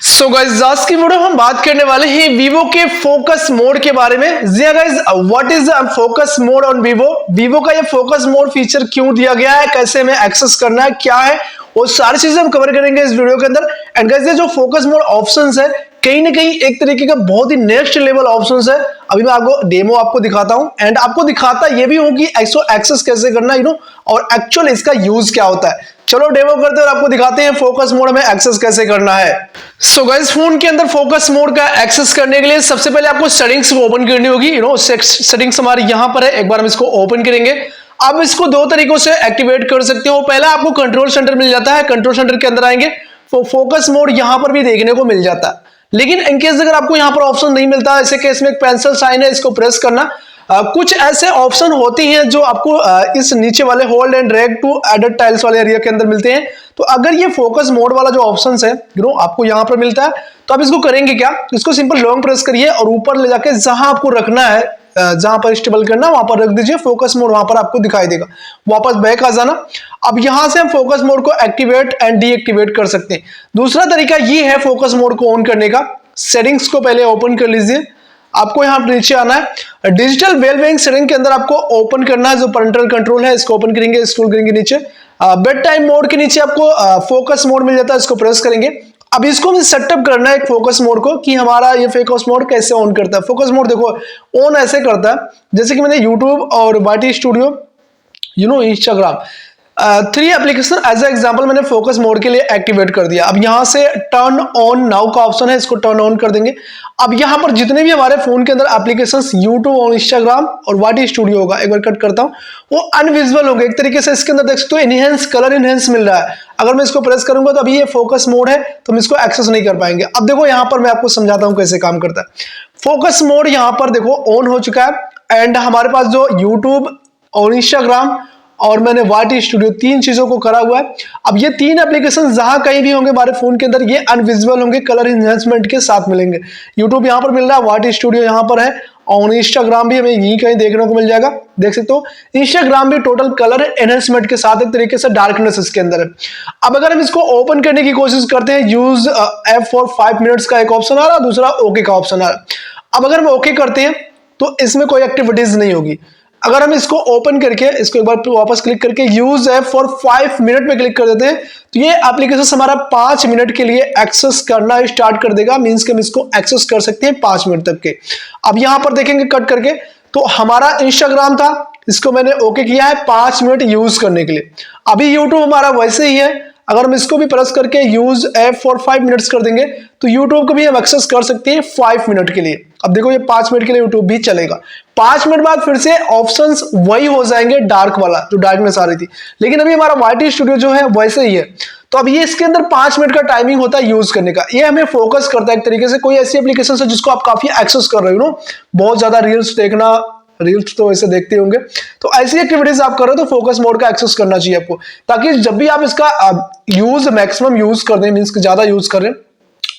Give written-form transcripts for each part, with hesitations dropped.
So guys, आज की video हम बात करने वाले हैं वीवो के फोकस मोड के बारे में। जी guys, what is the focus mode on Vivo? Vivo का ये फोकस मोड फीचर क्यों दिया गया है, कैसे हमें एक्सेस करना है, क्या है, वो सारी चीजें हम कवर करेंगे इस वीडियो के अंदर। एंड गाइस, ये जो फोकस मोड ऑप्शंस है कहीं ना कहीं एक तरीके का बहुत ही नेक्स्ट लेवल ऑप्शंस है। अभी मैं आपको डेमो आपको दिखाता हूं एंड आपको दिखाता ये भी हूं कि इसको एक्सेस कैसे करना है, और एक्चुअल इसका यूज क्या होता है। चलो डेमो करते हैं और आपको दिखाते हैं फोकस मोड में एक्सेस कैसे करना है। सो गाइस, फोन के अंदर फोकस मोड का एक्सेस करने के लिए सबसे पहले आपको सेटिंग्स को ओपन करनी होगी। सेटिंग्स हमारी यहां पर है, एक बार हम इसको ओपन करेंगे। आप इसको दो तरीकों से एक्टिवेट कर सकते हो। पहला आपको कंट्रोल सेंटर मिल जाता है, कंट्रोल सेंटर के अंदर आएंगे तो फोकस मोड यहां पर भी देखने को मिल जाता है। लेकिन इनकेस अगर आपको यहां पर ऑप्शन नहीं मिलता, ऐसे केस में एक पेंसिल साइन है, इसको प्रेस करना। कुछ ऐसे ऑप्शन होती हैं जो आपको इस नीचे वाले hold and drag to edit tiles वाले एरिया के अंदर मिलते हैं। तो अगर ये फोकस मोड वाला जो ऑप्शन है आपको यहां पर मिलता है तो आप इसको करेंगे क्या, इसको सिंपल लॉन्ग प्रेस करिए और ऊपर ले जाके जहां आपको रखना है, जहां पर स्टेबल करना वहां पर रख दीजिए। फोकस मोड वहां पर आपको दिखाई देगा। वापस बैक आ जाना। अब यहां से हम फोकस मोड को एक्टिवेट एंड डीएक्टिवेट कर सकते हैं। दूसरा तरीका ये है फोकस मोड को ऑन करने का। सेटिंग्स को पहले ओपन कर लीजिए। आपको यहां पर नीचे आना है, डिजिटल वेलबीइंग सेटिंग के अंदर आपको ओपन करना है। जो पेरेंटल कंट्रोल है इसको ओपन करेंगे, स्क्रॉल करेंगे नीचे, बेड टाइम मोड के नीचे आपको फोकस मोड मिल जाता है, इसको प्रेस करेंगे। अब इसको भी सेटअप करना है एक फोकस मोड को कि हमारा ये फोकस मोड कैसे ऑन करता है। फोकस मोड देखो ऑन ऐसे करता है जैसे कि मैंने यूट्यूब और वाटी studio Instagram 3 application as a example मैंने फोकस मोड के लिए एक्टिवेट कर दिया। अब यहां से टर्न ऑन नाउ का ऑप्शन है, इसको टर्न ऑन कर देंगे। अब यहां पर जितने भी हमारे फोन के अंदर एप्लीकेशंस यूट्यूब और इंस्टाग्राम और वाटी स्टूडियो होगा, एक बार कट करता हूं, वो अनविजिबल होंगे। एक तरीके से इसके अंदर देख सकते हो इनहेंस कलर इनहेंस मिल रहा है। अगर मैं इसको प्रेस करूंगा तो अभी ये फोकस मोड है तो हम इसको एक्सेस नहीं कर पाएंगे। अब देखो यहां पर मैं आपको समझाता हूं कैसे काम करता है। फोकस मोड यहां पर देखो ऑन हो चुका है एंड हमारे पास जो यूट्यूब और इंस्टाग्राम और मैंने वाटी स्टूडियो 3 चीजों को करा हुआ है। अब ये 3 एप्लीकेशन जहां कहीं भी होंगे हमारे फोन के अंदर ये अनविजिबल होंगे, कलर एनहांसमेंट के साथ मिलेंगे। यूट्यूब यहां पर मिल रहा है, वाटी स्टूडियो यहां पर है और इंस्टाग्राम भी हमें यहीं कहीं देखने को मिल जाएगा। देख सकते हो इंस्टाग्राम भी टोटल कलर एनहांसमेंट के साथ एक तरीके से डार्कनेस इसके अंदर है। अब अगर हम इसको ओपन करने की कोशिश करते हैं, यूज ऐप फॉर 5 मिनट्स का एक ऑप्शन आ रहा है, दूसरा ओके का ऑप्शन आ रहा है। अब अगर हम ओके करते हैं तो इसमें कोई एक्टिविटीज नहीं होगी। अगर हम इसको ओपन करके इसको एक बार वापस क्लिक करके यूज ऐप फॉर 5 मिनट पे क्लिक कर देते हैं तो ये एप्लीकेशन हमारा 5 मिनट के लिए एक्सेस करना स्टार्ट कर देगा। मींस कि हम इसको एक्सेस कर सकते हैं 5 मिनट तक के। अब यहां पर देखेंगे कट करके तो हमारा इंस्टाग्राम था, इसको मैंने ओके किया है 5 मिनट यूज करने के लिए। अभी यूट्यूब हमारा वैसे ही है, अगर हम इसको भी प्रेस करके यूज ऐप फॉर 5 मिनट्स कर देंगे तो यूट्यूब को भी हम एक्सेस कर सकते हैं 5 मिनट के लिए। अब देखो ये 5 मिनट के लिए यूट्यूब भी चलेगा। 5 मिनट बाद फिर से ऑप्शंस वही हो जाएंगे, डार्क वाला जो डार्कनेस आ रही थी। लेकिन अभी हमारा वाटी स्टूडियो जो है वैसे ही है। तो अब ये इसके अंदर 5 मिनट का टाइमिंग होता है यूज करने का। ये हमें फोकस करता है एक तरीके से। कोई ऐसी एप्लीकेशन है जिसको आप काफी एक्सेस कर रहे हो, बहुत ज्यादा रील्स देखना, रील्स तो वैसे देखते होंगे, तो ऐसी एक्टिविटीज आप कर रहे हो तो फोकस मोड का एक्सेस करना चाहिए आपको, ताकि जब भी आप इसका यूज मैक्सिमम यूज कर दें, मींस ज्यादा यूज कर रहे हैं,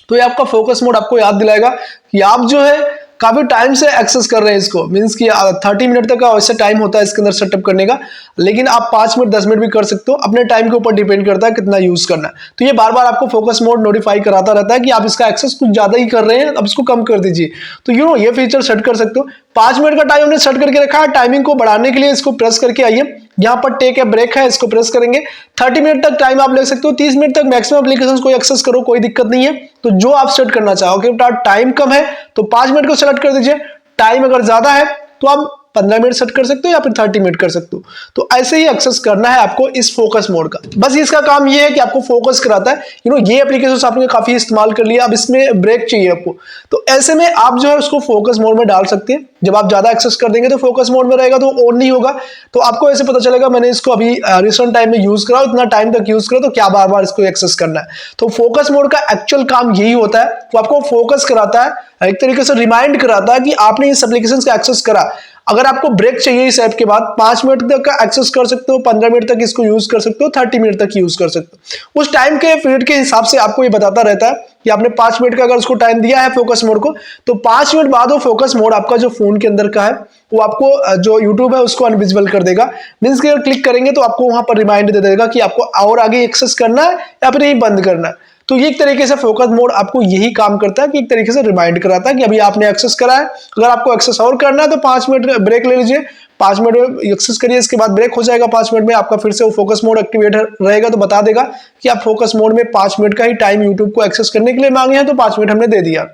तो ये आपका फोकस मोड आपको याद दिलाएगा कि आप जो है काफी टाइम से एक्सेस कर रहे हैं इसको। मींस कि 30 मिनट तक का वैसे टाइम होता है इसके अंदर सेटअप करने का, लेकिन आप 5 मिनट 10 मिनट भी कर सकते हो, अपने टाइम के ऊपर डिपेंड करता है कितना यूज करना है। तो ये बार बार आपको फोकस मोड नोटिफाई कराता रहता है कि आप इसका एक्सेस कुछ ज्यादा ही कर रहे हैं, अब इसको कम कर दीजिए। तो ये फीचर सेट कर सकते हो। 5 मिनट का टाइम हमने सेट करके रखा है। टाइमिंग को बढ़ाने के लिए इसको प्रेस करके आइए, यहाँ पर टेक ए ब्रेक है, इसको प्रेस करेंगे। 30 मिनट तक टाइम आप ले सकते हो, 30 मिनट तक मैक्सिमम एप्लीकेशंस को एक्सेस करो, कोई दिक्कत नहीं है। तो जो आप सेट करना चाहोगे, टाइम कम है तो 5 मिनट को सेलेक्ट कर दीजिए। टाइम अगर ज्यादा है तो आप 15 मिनट सेट कर सकते हो या फिर 30 मिनट कर सकते हो। तो ऐसे ही एक्सेस करना है आपको इस फोकस मोड का। बस इसका काम ये है कि आपको फोकस कराता है। ये एप्लीकेशन आपने काफी इस्तेमाल कर लिया, अब इसमें ब्रेक चाहिए आपको, तो ऐसे में आप जो है उसको फोकस मोड में डाल सकते हैं। जब आप ज्यादा एक्सेस कर देंगे तो फोकस मोड में रहेगा तो ऑन नहीं होगा, तो आपको ऐसे पता चलेगा मैंने इसको अभी रिसेंट टाइम में यूज करा, इतना टाइम तक यूज करा, तो क्या बार बार इसको एक्सेस करना है। तो फोकस मोड का एक्चुअल काम यही होता है, तो आपको फोकस कराता है, एक तरीके से रिमाइंड कराता है कि आपने इस एप्लीकेशन का एक्सेस करा। अगर आपको ब्रेक चाहिए इस ऐप के बाद 5 मिनट तक का एक्सेस कर सकते हो, 15 मिनट तक इसको यूज कर सकते हो, 30 मिनट तक यूज कर सकते हो। उस टाइम के पीरियड के हिसाब से आपको ये बताता रहता है कि आपने 5 मिनट का अगर उसको टाइम दिया है फोकस मोड को, तो 5 मिनट बाद वो फोकस मोड आपका जो फोन के अंदर का है वो आपको जो यूट्यूब है उसको अनविजिबल कर देगा। मींस कि अगर क्लिक करेंगे तो आपको वहां पर रिमाइंड दे देगा कि आपको और आगे एक्सेस करना है या फिर यही बंद करना है। तो ये एक तरीके से फोकस मोड आपको यही काम करता है कि एक तरीके से रिमाइंड कराता है कि अभी आपने एक्सेस करा है, अगर आपको एक्सेस और करना है तो 5 मिनट ब्रेक ले लीजिए, 5 मिनट में एक्सेस करिए, इसके बाद ब्रेक हो जाएगा 5 मिनट में, आपका फिर से वो फोकस मोड एक्टिवेट रहेगा, तो बता देगा कि आप फोकस मोड में 5 मिनट का ही टाइम यूट्यूब को एक्सेस करने के लिए मांगे हैं, तो 5 मिनट हमने दे दिया।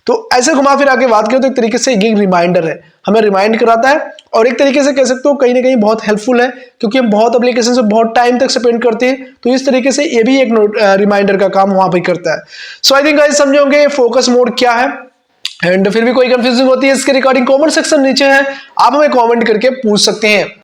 तो ऐसे घुमा फिर आके बात करें तो एक तरीके से ये रिमाइंडर है, हमें रिमाइंड कराता है, और एक तरीके से कह सकते हो कहीं ना कहीं बहुत हेल्पफुल है, क्योंकि हम बहुत एप्लीकेशन से बहुत टाइम तक स्पेंड करते हैं, तो इस तरीके से ये भी एक रिमाइंडर का काम वहां पर करता है। सो आई थिंक गाइस समझे होंगे फोकस मोड क्या है, एंड फिर भी कोई कंफ्यूजन होती है इसके रिगार्डिंग कमेंट सेक्शन नीचे है, आप हमें कमेंट करके पूछ सकते हैं।